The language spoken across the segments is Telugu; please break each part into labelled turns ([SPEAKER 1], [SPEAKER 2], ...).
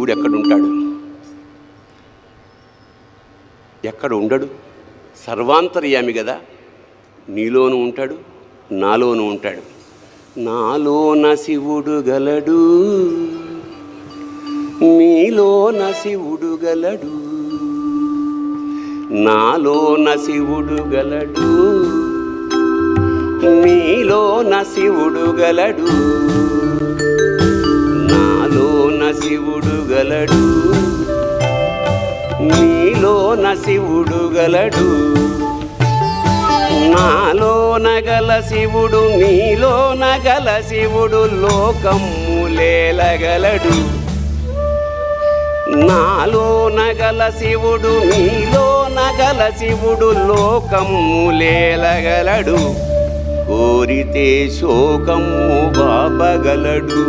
[SPEAKER 1] శివుడు ఎక్కడుంటాడు? ఎక్కడ ఉండడు? సర్వాంతర్యామి కదా. నీలోనూ ఉంటాడు, నాలోనూ ఉంటాడు. నాలోన శివుడు గలడు, నీలోన శివుడు గలడు. నాలోన శివుడు గలడు, నీలోన శివుడు గలడు. నాలోన శివుడు గలడు, నీలోన శివుడు గలడు. నాలోన గల శివుడు, నీలోన గల శివుడు లోకములేలగలడు. నాలోన గల శివుడు, నీలోన గల శివుడు లోకములేలగలడు. కోరితే శోకము బాపగలడు.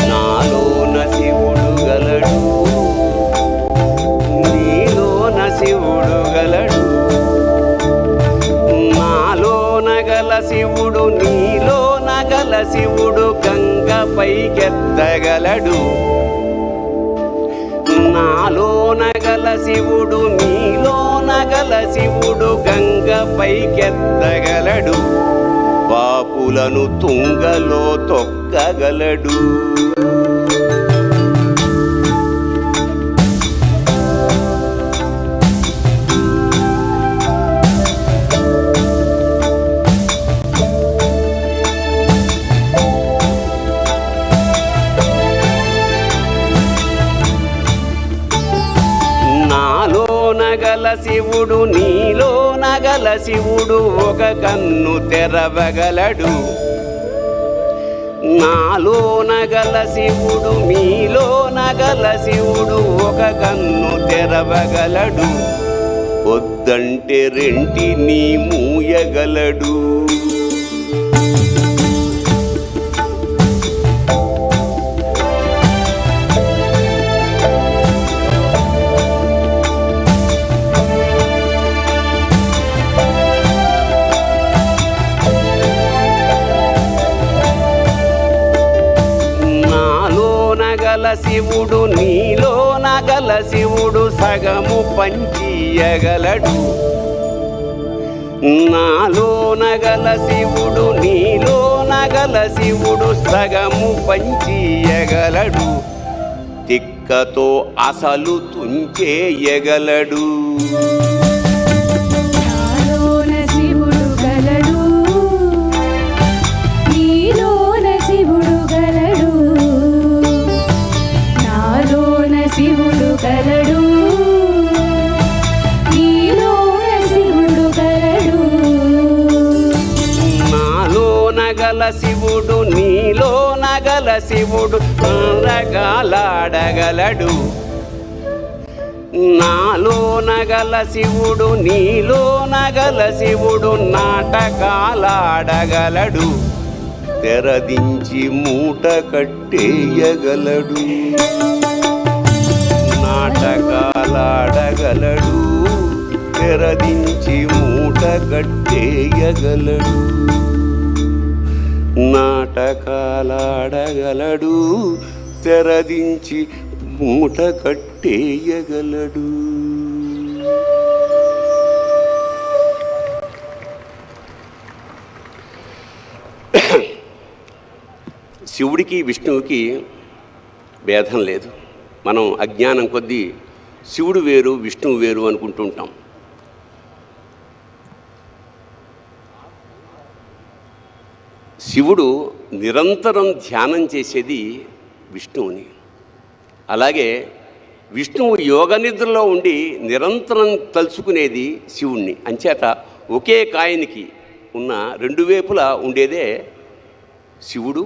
[SPEAKER 1] నాలోన శివుడు గలడు, నీలోన శివుడు గలడు. నాలోన గల శివుడు, నీలోన గల శివుడు గంగ పైకెత్తగలడు. నాలోన గల శివుడు, నీలోన గల శివుడు గంగ పైకెత్తగలడు. పాపులను తుంగలో తొక్కగలడు. గల శివుడు, నీలోన గల శివుడు ఒక కన్ను తెరవగలడు. నాలోన గల శివుడు, నీలోన గల శివుడు ఒక కన్ను తెరవగలడు. వద్దంటే రెంటిని మూయగలడు. శివుడు, నీలోన గల శివుడు సగము పంచియగలడు. నాలోన గల శివుడు, నీలోన గల శివుడు సగము పంచియగలడు. తిక్కతో అసలు తుంచేయగలడు.
[SPEAKER 2] శివుడు గలడు, నీలోన శివుడు గలడు.
[SPEAKER 1] నాలోన గల శివుడు, నీలోన గల శివుడు నాటకాలాడగలడు. నాలోన గల శివుడు, నీలోన గల శివుడు నాటకాలాడగలడు. తెరదించి మూట కట్టేయగలడు. నాటకాలాడగలడు, తెరదించి మూట కట్టేయగలడు. నాటకాలాడగలడు, తెరదించి మూట కట్టేయగలడు. శివుడికి విష్ణువుకి భేదం లేదు. మనం అజ్ఞానం కొద్దీ శివుడు వేరు విష్ణువు వేరు అనుకుంటూ ఉంటాం. శివుడు నిరంతరం ధ్యానం చేసేది విష్ణువుని. అలాగే విష్ణువు యోగ నిద్రలో ఉండి నిరంతరం తలుచుకునేది శివుణ్ణి. అంచేత ఒకే కాయనికి ఉన్న రెండు వైపులా ఉండేదే శివుడు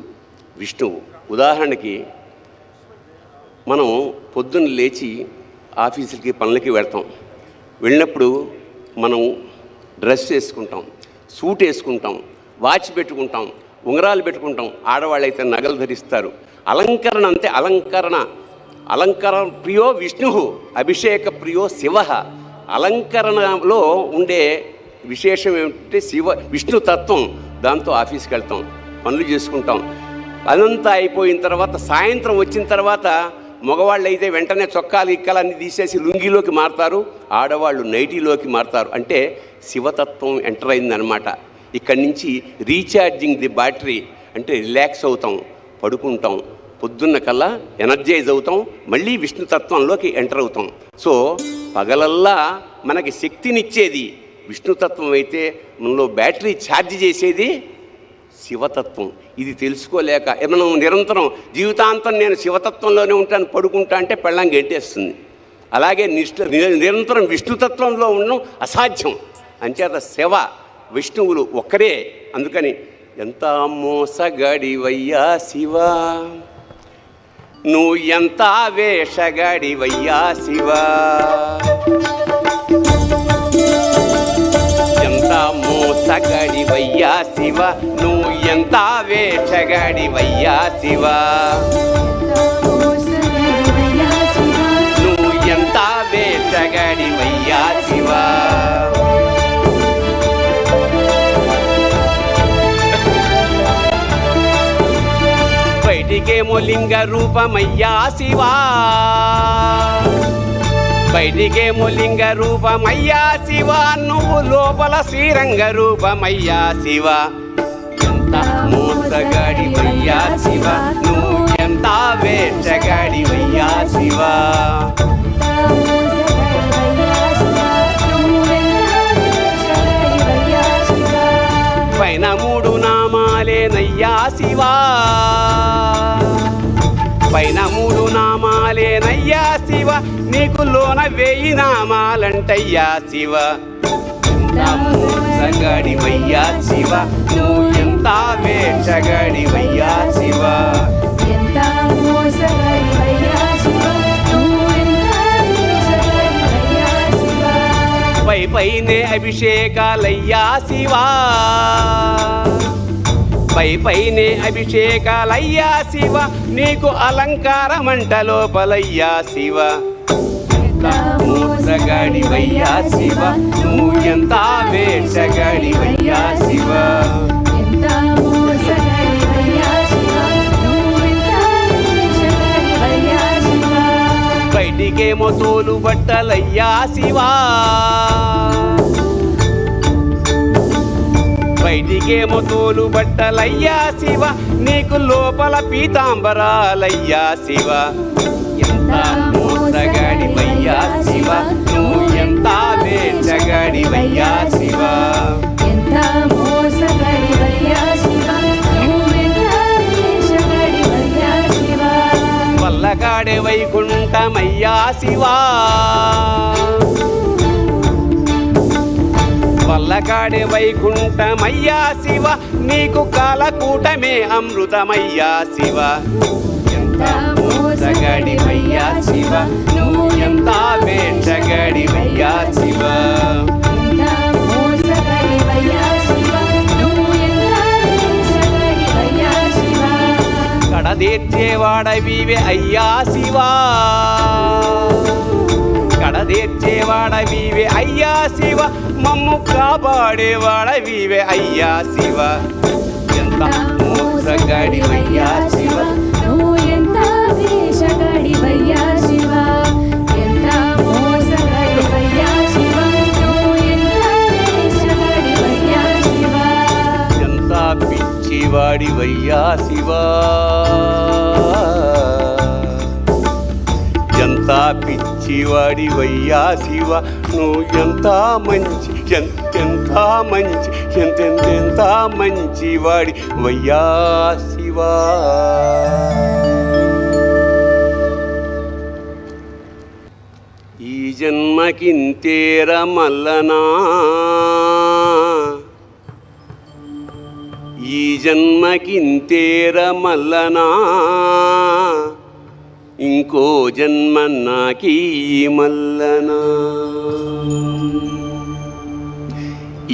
[SPEAKER 1] విష్ణువు. ఉదాహరణకి మనం పొద్దున్న లేచి ఆఫీసులకి పనులకి వెళ్తాం. వెళ్ళినప్పుడు మనం డ్రెస్ వేసుకుంటాం, సూట్ వేసుకుంటాం, వాచ్ పెట్టుకుంటాం, ఉంగరాలు పెట్టుకుంటాం. ఆడవాళ్ళైతే నగలు ధరిస్తారు. అలంకరణ అంతే. అలంకరణ ప్రియో విష్ణు, అభిషేక ప్రియో శివ. అలంకరణలో ఉండే విశేషం ఏమిటంటే విష్ణుతత్వం. దాంతో ఆఫీస్కి వెళ్తాం, పనులు చేసుకుంటాం. అదంతా అయిపోయిన తర్వాత సాయంత్రం వచ్చిన తర్వాత మగవాళ్ళు అయితే వెంటనే చొక్కాలు ఇక్కలన్నీ తీసేసి లుంగిలోకి మారుతారు, ఆడవాళ్ళు నైటీలోకి మారుతారు. అంటే శివతత్వం ఎంటర్ అయిందనమాట. ఇక్కడి నుంచి రీఛార్జింగ్ ది బ్యాటరీ, అంటే రిలాక్స్ అవుతాం, పడుకుంటాం, పొద్దున్న కల్లా ఎనర్జైజ్ అవుతాం, మళ్ళీ విష్ణుతత్వంలోకి ఎంటర్ అవుతాం. సో పగలల్లా మనకి శక్తినిచ్చేది విష్ణుతత్వం అయితే మనలో బ్యాటరీ ఛార్జ్ చేసేది శివతత్వం. ఇది తెలుసుకోలేక మనం నిరంతరం జీవితాంతం నేను శివతత్వంలోనే ఉంటాను, పడుకుంటా అంటే పెళ్ళం గెంటేస్తుంది. అలాగే నిరంతరం విష్ణుతత్వంలో ఉండడం అసాధ్యం. అంచేత శివ విష్ణువులు ఒక్కరే. అందుకని ఎంత మోసగాడివయ్యా శివ, నువ్వు ఎంత వేషగాడివయ్యా శివ, ఎంత మోసగాడివయ్యా శివ, నువ్వు ఎంత వేషగాడివయ్యా శివ, నువ్వు ఎంత వేషగాడివయ్యా శివ. బయటికేమో లింగ రూపమయ్యా శివా, బయటికేమో లింగ రూపమయ్యా శివ, నువ్వు లోపల శ్రీరంగ రూపమయ్యా శివ. ఎంత మోసగాడివయ్యా శివ, నువ్వు ఎంత వేషగాడివయ్యా శివ, పైన మూడు నామాలేనయ్యా శివా, పైన మూడు నామాలేనయ్యా శివ, నీకు లోన 1000 నామాలంటయ్యా శివ. ఎంత మోసగాడివయ్యా శివ, నువ్వు ఎంత వేషగాడివయ్యా శివ,
[SPEAKER 2] ఎంత మోసగాడివయ్యా శివ, నువ్వు ఎంత వేషగాడివయ్యా శివ.
[SPEAKER 1] పైనే అభిషేకాలయ్యా శివా, పైనే అభిషేకాలయ్యా శివ, నీకు అలంకారమంట లోపలయ్యా శివ. ఎంత మోసగాడివయ్యా శివ, నువ్వు ఎంత వేషగాడివయ్యా శివ,
[SPEAKER 2] ఎంత మోసగాడివయ్యా శివ, నువ్వు ఎంత వేషగాడివయ్యా శివ.
[SPEAKER 1] బయటికేమో తోలు బట్టలయ్యా శివా, బయటికేమో తోలు బట్టలయ్యా శివ, నీకు లోపల పీతాంబరాలయ్యా శివ. ఎంత మోసగాడివయ్యా శివ, నువ్వు ఎంత వేషగాడివయ్యా శివ,
[SPEAKER 2] ఎంత మోసగాడివయ్యా శివ, నువ్వు ఎంత వేషగాడివయ్యా శివ.
[SPEAKER 1] వల్లకాడే వైకుంఠమయ్యా శివా, వల్లకాడే వైకుంఠమయ్యా శివ, నీకు కాలకూటమే అమృతమయ్యా శివ. ఎంత మోసగాడివయ్యా శివ, నువ్వు ఎంత వేషగాడివయ్యా శివ,
[SPEAKER 2] ఎంత మోసగాడివయ్యా శివ, నువ్వు ఎంత వేషగాడివయ్యా శివ.
[SPEAKER 1] కడదేర్చేవాడవివే అయ్యా శివా, కడదేర్చేవాడవివే అయ్యా శివ, మమ్ము కాపాడేవాడవివే అయ్యా శివ. ఎంత మోసగాడివయ్యా శివ,
[SPEAKER 2] నువ్వు ఎంత వేషగాడివయ్యా శివ, ఎంత మోసగాడివయ్యా శివ, నువ్వు ఎంత వేషగాడివయ్యా శివ.
[SPEAKER 1] ఎంత పిచ్చివాడివయ్యా శివ, ఎంత పిచ్చివాడివయ్యా శివ, నువ్వు ఎంత మంచి ఎంతెంత మంచి ఎంతెంత మంచివాడి వయ్యా శివ. ఈ జన్మకింతేర మల్లనా, ఈ జన్మకింతేర మల్లనా, ఇంకో జన్మ నాకీ మల్లనా,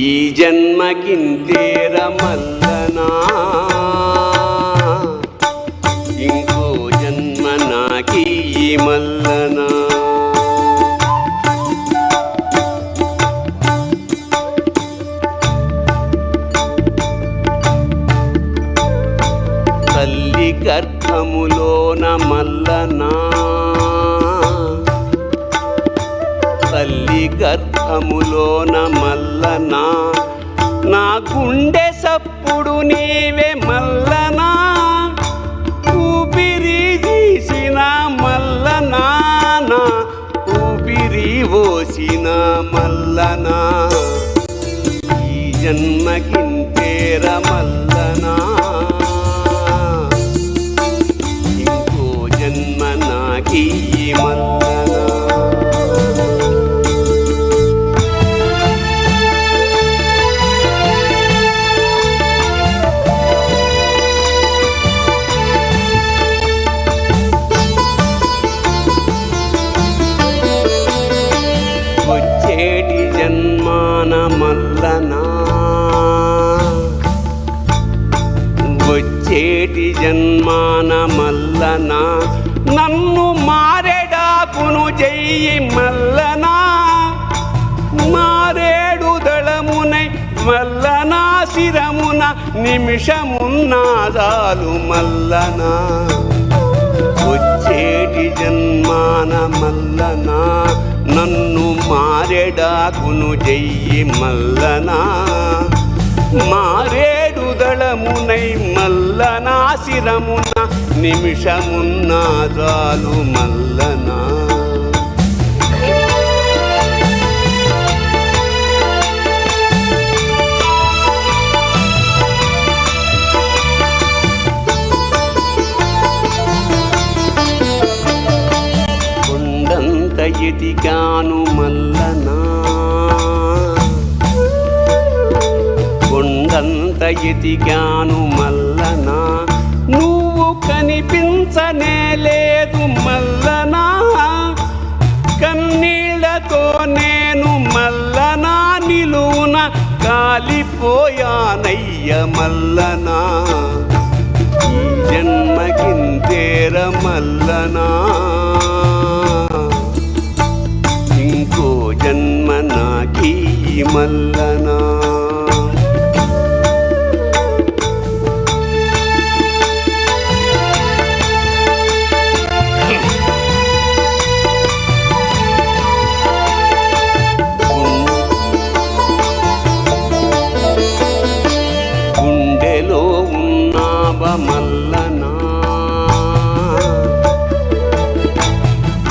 [SPEAKER 1] ఈ జన్మకింతేర మల్లనా, ఇంకో జన్మ నాకీ మల్లనా. తల్లి గర్భములోన మల్లనా, తల్లి గర్భములోన మల్లనా, నా గుండె సప్పుడు నీవే మల్లనా, ఊపిరి తీసిన మల్లనా, నా ఊపిరి పోసిన మల్లనా, ఈ జన్మకింతేర మల్లనా, ఇంకో జన్మ నాకీ మల్లనా. వచ్చేటి జన్మాన మల్లనా, వచ్చేటి జన్మాన మల్లనా, నన్ను మారెడాకును చెయ్యి మల్లనా, మారేడు దళమునై మల్లనా, శిరమున నిమిషమున్నాదాలు మల్లనా, వచ్చేటి జన్మాన మల్లనా, నన్ను మారెడాకును చెయ్యి మల్లనా, మారేడు దళమునై మల్లనా, శిరమున నిమిషమున్నాదాలు మల్లనా. కొండంత ఎదిగాను మల్లనా, కొండంత ఎదిగాను మల్లనా, నువ్వు కనిపించనే లేదు మల్లనా, కన్నీళ్లతో నేను మల్లనా, నిలువున కాలిపోయానయ్య మల్లనా, ఈ జన్మకింతేర మల్లనా, ఇంకో జన్మ నాకీ మల్లనా. గుండెలో ఉన్నావ మల్లనా,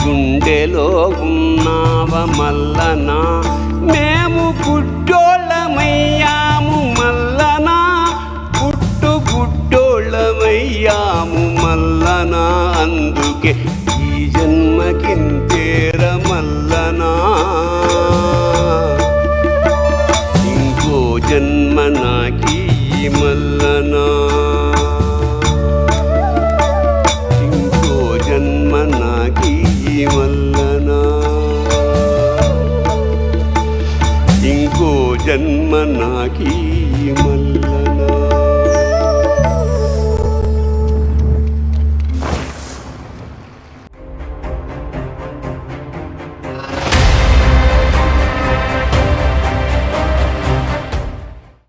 [SPEAKER 1] గుండెలో ఉన్నావ మల్లనా, మేము గుడ్డోళ్ళమయ్యాము మల్లనా, గుడ్డోళ్ళమయ్యాము మల్లనా, అందుకే ఈ జన్మకింతేర మల్లనా, ఇంకో జన్మ నాకీ మల్లనా.